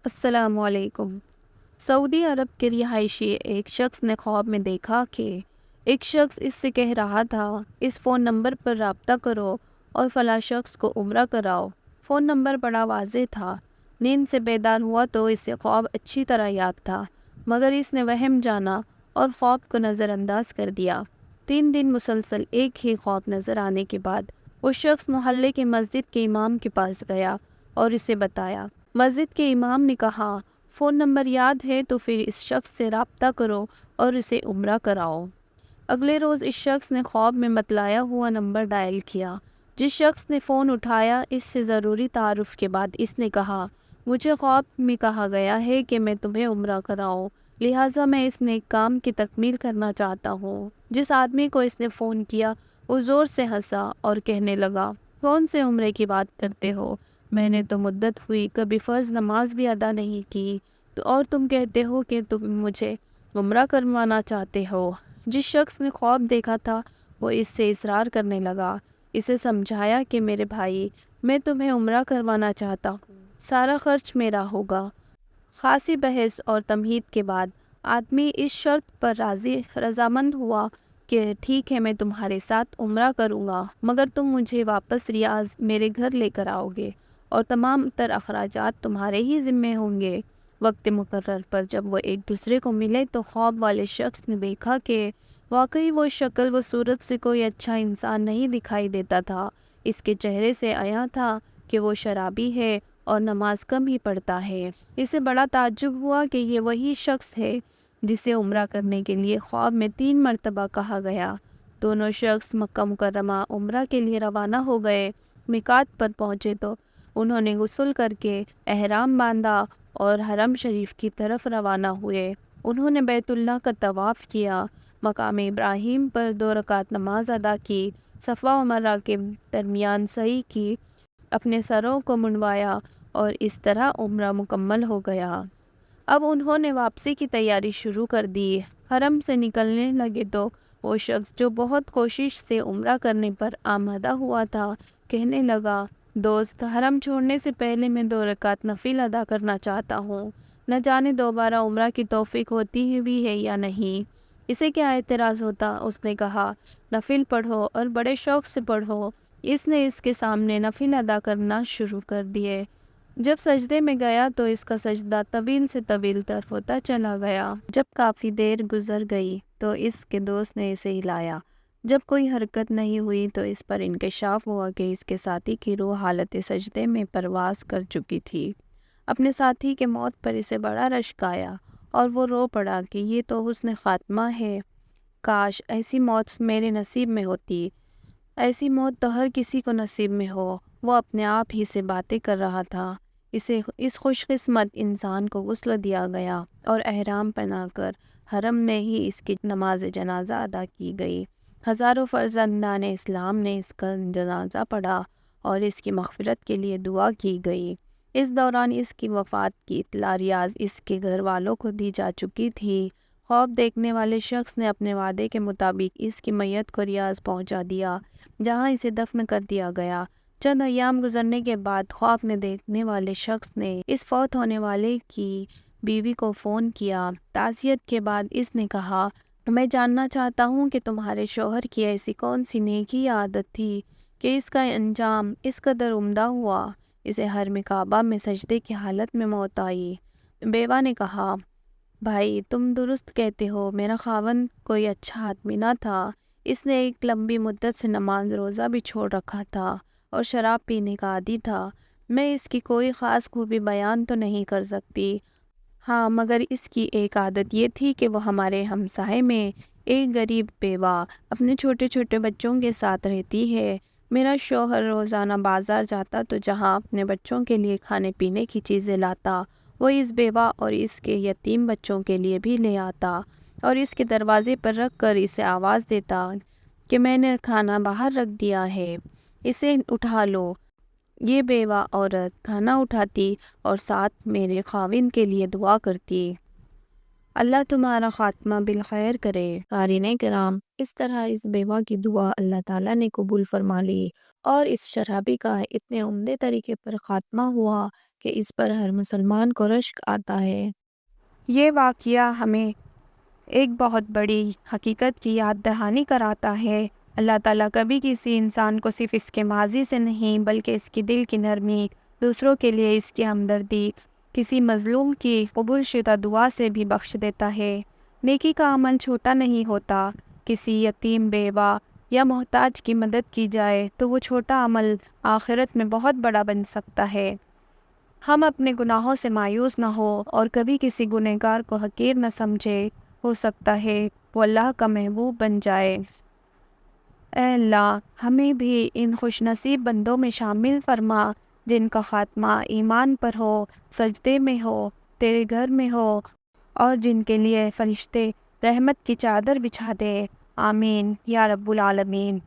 السلام علیکم۔ سعودی عرب کے رہائشی ایک شخص نے خواب میں دیکھا کہ ایک شخص اس سے کہہ رہا تھا، اس فون نمبر پر رابطہ کرو اور فلاں شخص کو عمرہ کراؤ۔ فون نمبر بڑا واضح تھا۔ نیند سے بیدار ہوا تو اسے خواب اچھی طرح یاد تھا، مگر اس نے وہم جانا اور خواب کو نظر انداز کر دیا۔ 3 دن مسلسل ایک ہی خواب نظر آنے کے بعد وہ شخص محلے کے مسجد کے امام کے پاس گیا اور اسے بتایا۔ مسجد کے امام نے کہا، فون نمبر یاد ہے تو پھر اس شخص سے رابطہ کرو اور اسے عمرہ کراؤ۔ اگلے روز اس شخص نے خواب میں بتلایا ہوا نمبر ڈائل کیا۔ جس شخص نے فون اٹھایا، اس سے ضروری تعارف کے بعد اس نے کہا، مجھے خواب میں کہا گیا ہے کہ میں تمہیں عمرہ کراؤں، لہٰذا میں اس نیک کام کی تکمیل کرنا چاہتا ہوں۔ جس آدمی کو اس نے فون کیا وہ زور سے ہنسا اور کہنے لگا، کون سے عمرے کی بات کرتے ہو؟ میں نے تو مدت ہوئی کبھی فرض نماز بھی ادا نہیں کی، اور تم کہتے ہو کہ تم مجھے عمرہ کروانا چاہتے ہو۔ جس شخص نے خواب دیکھا تھا وہ اس سے اصرار کرنے لگا۔ اسے سمجھایا کہ میرے بھائی، میں تمہیں عمرہ کروانا چاہتا ہوں، سارا خرچ میرا ہوگا۔ خاصی بحث اور تمہید کے بعد آدمی اس شرط پر رضامند ہوا کہ ٹھیک ہے، میں تمہارے ساتھ عمرہ کروں گا، مگر تم مجھے واپس ریاض میرے گھر لے کر آؤ گے اور تمام تر اخراجات تمہارے ہی ذمے ہوں گے۔ وقت مقرر پر جب وہ ایک دوسرے کو ملے تو خواب والے شخص نے دیکھا کہ واقعی وہ شکل و صورت سے کوئی اچھا انسان نہیں دکھائی دیتا تھا۔ اس کے چہرے سے عیاں تھا کہ وہ شرابی ہے اور نماز کم ہی پڑھتا ہے۔ اسے بڑا تعجب ہوا کہ یہ وہی شخص ہے جسے عمرہ کرنے کے لیے خواب میں 3 مرتبہ کہا گیا۔ دونوں شخص مکہ مکرمہ عمرہ کے لیے روانہ ہو گئے۔ میقات پر پہنچے تو انہوں نے غسل کر کے احرام باندھا اور حرم شریف کی طرف روانہ ہوئے۔ انہوں نے بیت اللہ کا طواف کیا، مقام ابراہیم پر 2 رکعت نماز ادا کی، صفا و مروہ کے درمیان سعی کی، اپنے سروں کو منڈوایا اور اس طرح عمرہ مکمل ہو گیا۔ اب انہوں نے واپسی کی تیاری شروع کر دی۔ حرم سے نکلنے لگے تو وہ شخص جو بہت کوشش سے عمرہ کرنے پر آمادہ ہوا تھا کہنے لگا، دوست، حرم چھوڑنے سے پہلے میں 2 رکعت نفل ادا کرنا چاہتا ہوں، نہ جانے دوبارہ عمرہ کی توفیق ہوتی بھی ہے یا نہیں۔ اسے کیا اعتراض ہوتا؟ اس نے کہا، نفل پڑھو اور بڑے شوق سے پڑھو۔ اس نے اس کے سامنے نفل ادا کرنا شروع کر دیے۔ جب سجدے میں گیا تو اس کا سجدہ طویل سے طویل تر ہوتا چلا گیا۔ جب کافی دیر گزر گئی تو اس کے دوست نے اسے ہلایا۔ جب کوئی حرکت نہیں ہوئی تو اس پر انکشاف ہوا کہ اس کے ساتھی کی روح حالت سجدے میں پرواز کر چکی تھی۔ اپنے ساتھی کے موت پر اسے بڑا رشک آیا اور وہ رو پڑا کہ یہ تو حسن خاتمہ ہے، کاش ایسی موت میرے نصیب میں ہوتی، ایسی موت تو ہر کسی کو نصیب میں ہو۔ وہ اپنے آپ ہی سے باتیں کر رہا تھا۔ اس خوش قسمت انسان کو غسل دیا گیا اور احرام پہنا کر حرم میں ہی اس کی نماز جنازہ ادا کی گئی۔ ہزاروں فرزندان اسلام نے اس کا جنازہ پڑھا اور اس کی مغفرت کے لیے دعا کی گئی۔ اس دوران اس کی وفات کی اطلاع ریاض اس کے گھر والوں کو دی جا چکی تھی۔ خواب دیکھنے والے شخص نے اپنے وعدے کے مطابق اس کی میت کو ریاض پہنچا دیا، جہاں اسے دفن کر دیا گیا۔ چند ایام گزرنے کے بعد خواب میں دیکھنے والے شخص نے اس فوت ہونے والے کی بیوی کو فون کیا۔ تعزیت کے بعد اس نے کہا، میں جاننا چاہتا ہوں کہ تمہارے شوہر کی ایسی کون سی نیکی یا عادت تھی کہ اس کا انجام اس قدر عمدہ ہوا، اسے حرم کعبہ میں سجدے کی حالت میں موت آئی۔ بیوہ نے کہا، بھائی تم درست کہتے ہو، میرا خاوند کوئی اچھا آدمی نہ تھا، اس نے ایک لمبی مدت سے نماز روزہ بھی چھوڑ رکھا تھا اور شراب پینے کا عادی تھا۔ میں اس کی کوئی خاص خوبی بیان تو نہیں کر سکتی، ہاں مگر اس کی ایک عادت یہ تھی کہ وہ ہمارے ہمسائے میں ایک غریب بیوہ اپنے چھوٹے چھوٹے بچوں کے ساتھ رہتی ہے۔ میرا شوہر روزانہ بازار جاتا تو جہاں اپنے بچوں کے لیے کھانے پینے کی چیزیں لاتا، وہ اس بیوہ اور اس کے یتیم بچوں کے لیے بھی لے آتا اور اس کے دروازے پر رکھ کر اسے آواز دیتا کہ میں نے کھانا باہر رکھ دیا ہے، اسے اٹھا لو۔ یہ بیوہ عورت کھانا اٹھاتی اور ساتھ میرے خاوند کے لیے دعا کرتی۔ اللہ تمہارا خاتمہ بالخیر کرے۔ قارئین کرام، اس طرح اس بیوہ کی دعا اللہ تعالیٰ نے قبول فرما لی اور اس شرابی کا اتنے عمدے طریقے پر خاتمہ ہوا کہ اس پر ہر مسلمان کو رشک آتا ہے۔ یہ واقعہ ہمیں ایک بہت بڑی حقیقت کی یاد دہانی کراتا ہے۔ اللہ تعالیٰ کبھی کسی انسان کو صرف اس کے ماضی سے نہیں بلکہ اس کی دل کی نرمی، دوسروں کے لیے اس کی ہمدردی، کسی مظلوم کی قبول شدہ دعا سے بھی بخش دیتا ہے۔ نیکی کا عمل چھوٹا نہیں ہوتا۔ کسی یتیم، بیوہ یا محتاج کی مدد کی جائے تو وہ چھوٹا عمل آخرت میں بہت بڑا بن سکتا ہے۔ ہم اپنے گناہوں سے مایوس نہ ہو اور کبھی کسی گنہگار کو حقیر نہ سمجھے، ہو سکتا ہے وہ اللہ کا محبوب بن جائے۔ اے اللہ، ہمیں بھی ان خوش نصیب بندوں میں شامل فرما جن کا خاتمہ ایمان پر ہو، سجدے میں ہو، تیرے گھر میں ہو، اور جن کے لیے فرشتے رحمت کی چادر بچھا دے۔ آمین یا رب العالمین۔